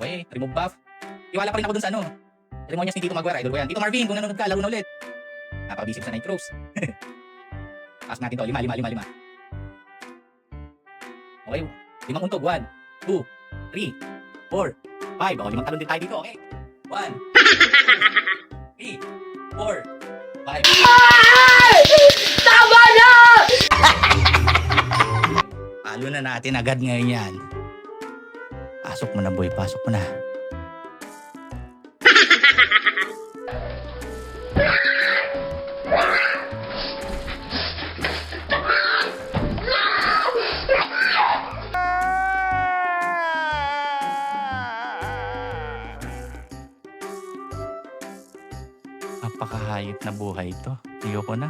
Okay, remove buff. Iwala pa rin ako dun sa ano. Ceremonias ni Tito Maguire, idol ko yan. Tito Marvin, kung nanonood ka, laro na ulit. Napaka-busy ko sa Nitros. Taas natin to, 5. Okay, 5 untog. 1, 2, 3, 4, 5. O, 5 talon din tayo dito, okay? 1, 3, 4, 5. Tama na! Palo na natin agad ngayon yan. Pasok mo na, boy. Pasok mo na. Napakahayop na buhay ito. Ayoko na.